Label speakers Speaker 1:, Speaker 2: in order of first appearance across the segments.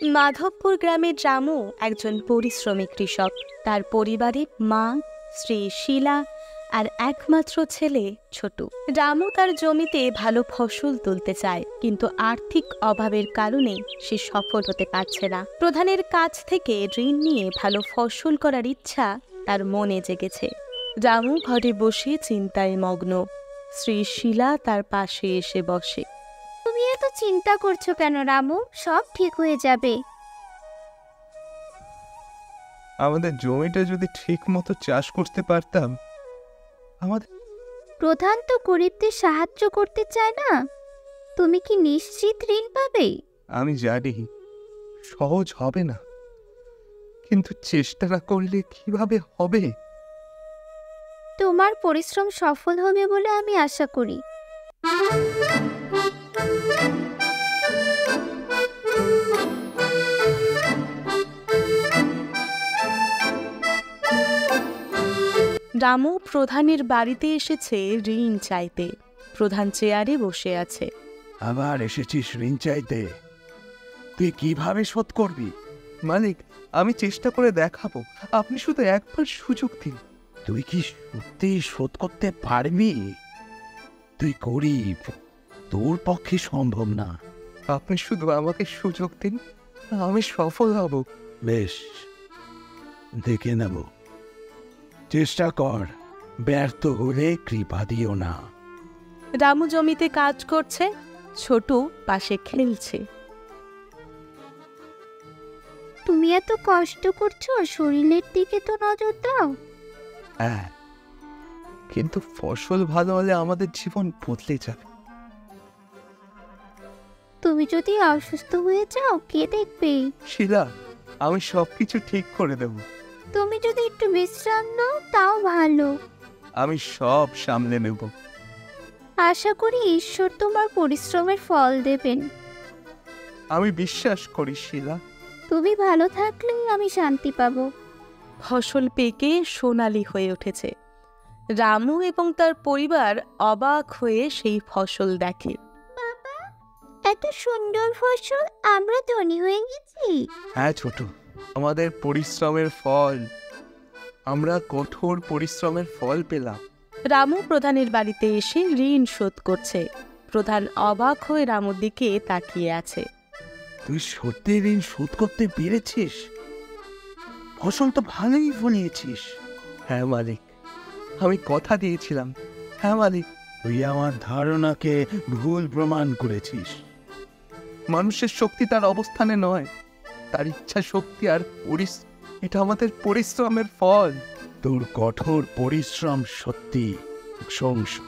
Speaker 1: মাধবপুর গ্রামের রামু একজন পরিশ্রমী কৃষক। তার পরিবারে মা, স্ত্রী শিলা আর একমাত্র ছেলে ছোটু। রামু তার জমিতে ভালো ফসল তুলতে চায়, কিন্তু আর্থিক অভাবের কারণে সে সফল হতে পারছে না। প্রধানের কাছ থেকে ঋণ নিয়ে ভালো ফসল করার ইচ্ছা তার মনে জেগেছে। রামু ঘরে বসে চিন্তায় মগ্ন। স্ত্রী শিলা তার পাশে এসে বসে।
Speaker 2: তুমি এত চিন্তা করছো কেন রামু? সব ঠিক হয়ে যাবে।
Speaker 3: আমাদের জমিটা যদি ঠিক মতো চাষ করতে পারতাম। আমাদের
Speaker 2: প্রধান তো গরিবদের সাহায্য করতে চায় না। তুমি কি নিশ্চিত ঋণ পাবে?
Speaker 3: আমি জানি সহজ হবে না, কিন্তু চেষ্টা না করলে কিভাবে হবে?
Speaker 2: তোমার পরিশ্রম সফল হবে বলে আমি আশা করি।
Speaker 1: রামু প্রধানের বাড়িতে এসেছে ঋণ চাইতে। প্রধান চেয়ারে বসে আছে।
Speaker 4: আবার এসেছিস ঋণ চাইতে? তুই কিভাবে শোধ করবি?
Speaker 3: মালিক, আমি চেষ্টা করে দেখাবো, আপনি শুধু একবার সুযোগ দিন।
Speaker 4: তুই কি সত্যি শোধ করতে পারবি? তুই গরিব, তোর পক্ষে সম্ভব না।
Speaker 3: আপনি শুধু আমাকে সুযোগ দিন, আমি সফল হব।
Speaker 4: বেশ, দেখে নেব। চেষ্টা কর, ব্যর্থ হলে কৃপা দিও না।
Speaker 1: রামু জমিতে কাজ করছে, ছোটু পাশে খেলছে।
Speaker 2: তুমি এত কষ্ট করছো, শরীরের দিকে তো নজর দাও।
Speaker 3: হ্যাঁ, কিন্তু ফসল ভালো হলে আমাদের জীবন বদলে যাবে।
Speaker 2: তুমি যদি অসুস্থ হয়ে যাও, কে দেখবে?
Speaker 3: শিলা, আমি সবকিছু ঠিক করে দেব।
Speaker 2: তুমি যদি একটু বিশ্রাম নাও তাও ভালো।
Speaker 3: আমি সব সামলে নেব।
Speaker 2: আশা করি ঈশ্বর তোমার পরিশ্রমের ফল দেবেন।
Speaker 3: আমি বিশ্বাস করি শিলা।
Speaker 2: তুমি ভালো থাকলেই আমি শান্তি পাবো।
Speaker 1: ফসল পেকে সোনালি হয়ে উঠেছে। রামু এবং তার পরিবার অবাক হয়ে সেই ফসল দেখে।
Speaker 2: বাবা, এত সুন্দর ফসল, আমরা ধনী হয়ে গেছি।
Speaker 3: হ্যাঁ ছোট, আমাদের পরিশ্রমের ফল। আমরা কঠোর পরিশ্রমের ফল পেলাম।
Speaker 1: রামু প্রধানের বাড়িতে এসে ঋণ শোধ করছে। প্রধান অবাক হয়ে রামুর দিকে তাকিয়ে আছে।
Speaker 4: তুই সত্যি ঋণ শোধ করতে পেরেছিস? ফসল তো ভালোই ফলিয়েছিস।
Speaker 3: হ্যাঁ মালিক, আমি কথা দিয়েছিলাম। হ্যাঁ মালিক।
Speaker 4: তুই আমার ধারণাকে ভুল প্রমাণ করেছিস।
Speaker 3: মানুষের শক্তি তার অবস্থানে নয়, তার ইচ্ছা শক্তি আর এটা আমাদের পরিশ্রমের ফল।
Speaker 4: তোর কঠোর পরিশ্রম সত্যি প্রশংসা।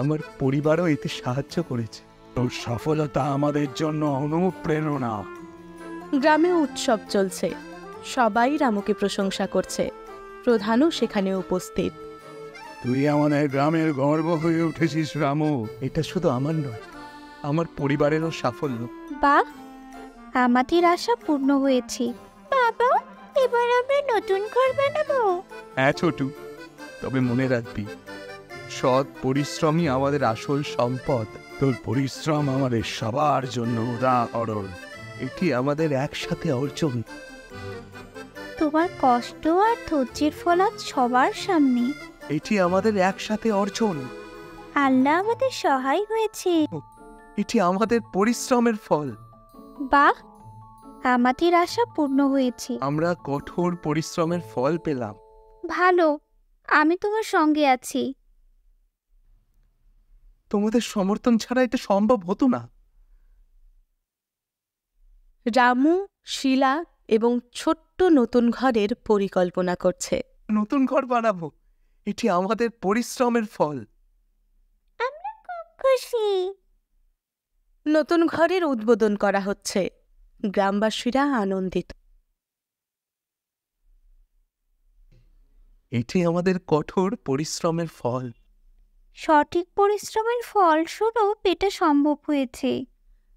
Speaker 3: আমার পরিবারও এতে সাহায্য করেছে।
Speaker 4: তোর সফলতা আমাদের জন্য অনুপ্রেরণা।
Speaker 1: গ্রামে উৎসব চলছে, সবাই রামুকে প্রশংসা করছে। প্রধানও সেখানে উপস্থিত।
Speaker 4: তুই আমাদের গ্রামের গর্ব হয়ে উঠেছিস রামু।
Speaker 3: এটা শুধু আমার নয়, আমার পরিবারেরও সাফল্য।
Speaker 2: বাহ, আমাদের আশা পূর্ণ হয়েছে। বাবা, এবার আমরা নতুন ঘর বানাবো।
Speaker 3: হ্যাঁ ছোটু, তবে মনে রাখবি, সৎ পরিশ্রমই আমাদের আসল সম্পদ।
Speaker 4: তোর পরিশ্রম আমাদের সবার জন্য উদাহরণ।
Speaker 3: এটি আমাদের একসাথে অর্জন।
Speaker 2: তোমার কষ্ট আর ধৈর্যের ফল আজ সবার সামনে।
Speaker 3: এটি আমাদের একসাথে অর্জন।
Speaker 2: আল্লাহ আমাদের সহায় হয়েছে।
Speaker 3: এটি আমাদের পরিশ্রমের ফল।
Speaker 2: বাহ, আমাদের আশা পূর্ণ হয়েছে।
Speaker 3: আমরা কঠোর পরিশ্রমের ফল পেলাম।
Speaker 2: ভালো, আমি তোমার সঙ্গে আছি।
Speaker 3: তোমাদের সমর্থন ছাড়া এটা সম্ভব হতো না।
Speaker 1: রামু, শিলা এবং ছোট্ট নতুন ঘরের পরিকল্পনা করছে।
Speaker 3: নতুন ঘর বানাবো, এটি আমাদের পরিশ্রমের ফল।
Speaker 2: আমরা খুব খুশি।
Speaker 1: নতুন ঘরের উদ্বোধন করা হচ্ছে। গ্রামবাসীরা আনন্দিত।
Speaker 3: এটি আমাদের কঠোর পরিশ্রমের ফল।
Speaker 2: সঠিক পরিশ্রমের ফলস্বরূপ এটা সম্ভব হয়েছে।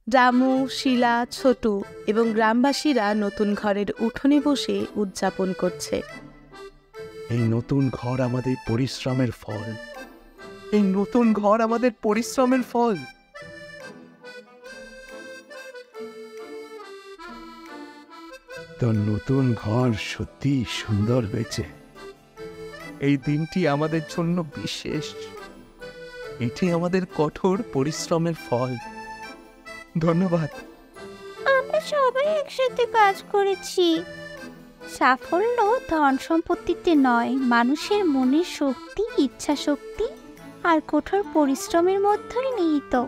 Speaker 1: রামু, শিলা, ছোটু এবং গ্রামবাসীরা নতুন ঘরের উঠোনে বসে উদযাপন করছে।
Speaker 3: এই নতুন ঘর আমাদের পরিশ্রমের ফল। এই নতুন ঘর আমাদের পরিশ্রমের ফল।
Speaker 4: তোর নতুন ঘর সত্যি সুন্দর হয়েছে।
Speaker 3: এই দিনটি আমাদের জন্য বিশেষ। এটি আমাদের কঠোর পরিশ্রমের ফল। ধন্যবাদ।
Speaker 2: আমরা সবাই একসাথে কাজ করেছি। সাফল্য ধন সম্পত্তিতে নয়, মানুষের মনের শক্তি, ইচ্ছা শক্তি আর কঠোর পরিশ্রমের মধ্যেই নিহিত।